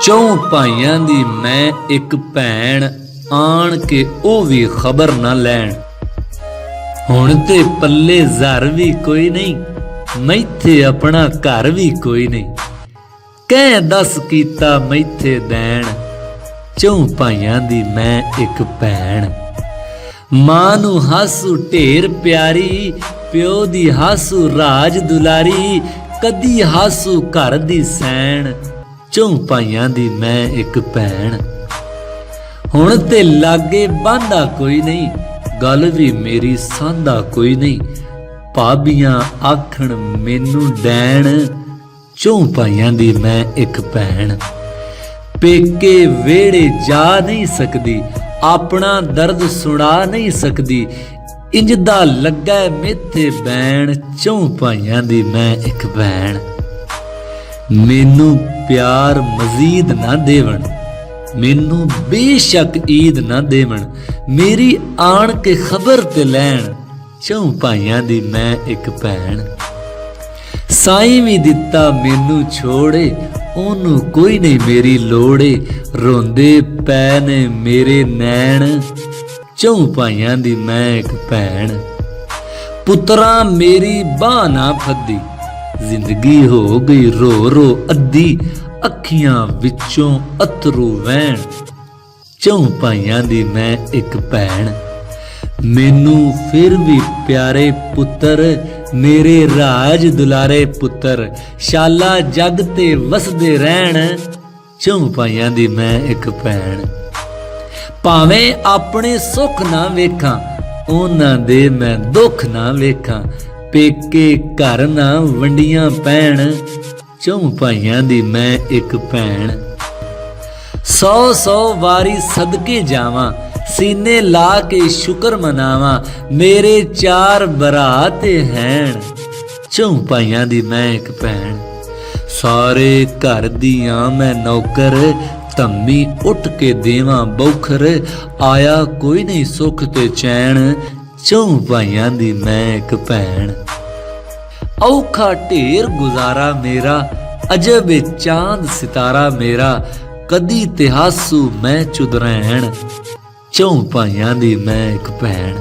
ਚੌਂ ਭਾਈਆਂ ਦੀ ਮੈਂ ਇੱਕ ਭੈਣ, ਆਣ ਕੇ ਉਹ ਵੀ ਖਬਰ ਨਾ ਲੈਣ। ਹੁਣ ਤੇ ਪੱਲੇ ਜ਼ਰ ਵੀ ਕੋਈ ਨਹੀਂ, ਮੈਥੇ ਆਪਣਾ ਘਰ ਵੀ ਕੋਈ ਨਹੀਂ। ਕਹਿ ਦੱਸ ਕੀਤਾ ਮੈਥੇ ਦੇਣ, ਚੌਂ ਭਾਈਆਂ ਦੀ ਮੈਂ ਇੱਕ ਭੈਣ। ਮਾਂ ਨੂੰ ਹਾਸੂ ਢੇਰ ਪਿਆਰੀ, ਪਿਓ ਦੀ ਹਾਸੂ ਰਾਜ ਦੁਲਾਰੀ, ਕਦੀ ਹਾਸੂ ਘਰ ਦੀ ਸੈਣ, ਚੌਂ ਭਾਈਆਂ ਦੀ ਮੈਂ ਇੱਕ ਭੈਣ। ਹੁਣ ਤੇ ਲਾਗੇ ਬਾਂਦਾ ਕੋਈ ਨਹੀਂ, ਗੱਲ ਵੀ ਮੇਰੀ ਸਾਂਦਾ ਕੋਈ ਨਹੀਂ। ਭਾਬੀਆਂ ਆਖਣ ਮੈਨੂੰ ਡੈਣ, ਚੌਂ ਭਾਈਆਂ ਦੀ ਮੈਂ ਇੱਕ ਭੈਣ। ਪੇਕੇ ਵੇੜੇ ਜਾ ਨਹੀਂ ਸਕਦੀ, ਆਪਣਾ ਦਰਦ ਸੁਣਾ ਨਹੀਂ ਸਕਦੀ, ਇੰਜ ਦਾ ਲੱਗਾ ਮੇਥੇ ਬੈਣ, ਚੌਂ ਭਾਈਆਂ ਦੀ ਮੈਂ ਇੱਕ ਭੈਣ। ਮੈਨੂੰ ਪਿਆਰ ਮਜ਼ੀਦ ਨਾ ਦੇਵਣ, ਮੈਨੂੰ ਬੇਸ਼ੱਕ ਈਦ ਨਾ ਦੇਵਣ, ਮੇਰੀ ਆਣ ਕੇ ਖਬਰ ਤੇ ਲੈਣ, ਚੌਂ ਭਾਈਆਂ ਦੀ ਮੈਂ ਇੱਕ ਭੈਣ। ਸਾਈਂ ਵੀ ਦਿੱਤਾ ਮੈਨੂੰ ਛੋੜੇ, ਉਹਨੂੰ ਕੋਈ ਨਹੀਂ ਮੇਰੀ ਲੋੜੇ, ਰੋਂਦੇ ਪੈ ਨੇ ਮੇਰੇ ਨੈਣ, ਚੌਂ ਭਾਈਆਂ ਦੀ ਮੈਂ ਇੱਕ ਭੈਣ। ਪੁੱਤਰਾਂ ਮੇਰੀ ਬਾਂਹ ਨਾ ਫੱਦੀ, ਜ਼ਿੰਦਗੀ ਹੋ ਗਈ ਰੋ ਰੋ ਅੱਧੀ, ਅੱਖੀਆਂ ਵਿੱਚੋਂ ਅਥਰੂ ਵਹਿਣ, ਚੌਂ ਭਾਈਆਂ ਦੀ ਮੈਂ ਇੱਕ ਭੈਣ। ਮੈਨੂੰ ਫਿਰ ਵੀ ਪਿਆਰੇ ਪੁੱਤਰ, ਮੇਰੇ ਰਾਜ ਦੁਲਾਰੇ ਪੁੱਤਰ, ਸ਼ਾਲਾ ਜਗ ਤੇ ਵਸਦੇ ਰਹਿਣ, ਚੌਂ ਭਾਈਆਂ ਦੀ ਮੈਂ ਇੱਕ ਭੈਣ। ਭਾਵੇਂ ਆਪਣੇ ਸੁੱਖ ਨਾ ਵੇਖਾਂ, ਉਹਨਾਂ ਦੇ ਮੈਂ ਦੁੱਖ ਨਾ ਵੇਖਾਂ, ਪੇਕੇ ਘਰ ਨਾ ਵੰਡੀਆਂ ਪੈਣ, ਚੌਂ ਭਾਈਆਂ ਦੀ ਮੈਂ ਇੱਕ ਭੈਣ। 100 ਵਾਰੀ ਸਦਕੇ ਜਾਵਾਂ, ਸੀਨੇ ਲਾ ਕੇ ਸ਼ੁਕਰ ਮਨਾਵਾਂ, ਮੇਰੇ 4 ਭਰਾ ਤੇ ਹੈਣ, ਚੌਂ ਭਾਈਆਂ ਦੀ ਮੈਂ ਇੱਕ ਭੈਣ। ਸਾਰੇ ਘਰ ਦੀਆਂ ਮੈਂ ਨੌਕਰ, ਧੰਮੀ ਉੱਠ ਕੇ ਦੇਵਾਂ ਬੌਖਰ, ਆਇਆ ਕੋਈ ਨਹੀਂ ਸੁੱਖ ਤੇ ਚੈਨ, ਚੌਂ ਭਾਈਆਂ ਦੀ ਮੈਂ ਇੱਕ ਭੈਣ। ਔਖਾ ਢੇਰ ਗੁਜ਼ਾਰਾ ਮੇਰਾ, ਅਜਬ ਚਾਂਦ ਸਿਤਾਰਾ ਮੇਰਾ, ਕਦੀ ਤੇ ਹਾਸੂ ਮੈਂ ਚੁਦਰੈਣ, ਚੌਂ ਭਾਈਆਂ ਦੀ ਮੈਂ ਇੱਕ ਭੈਣ।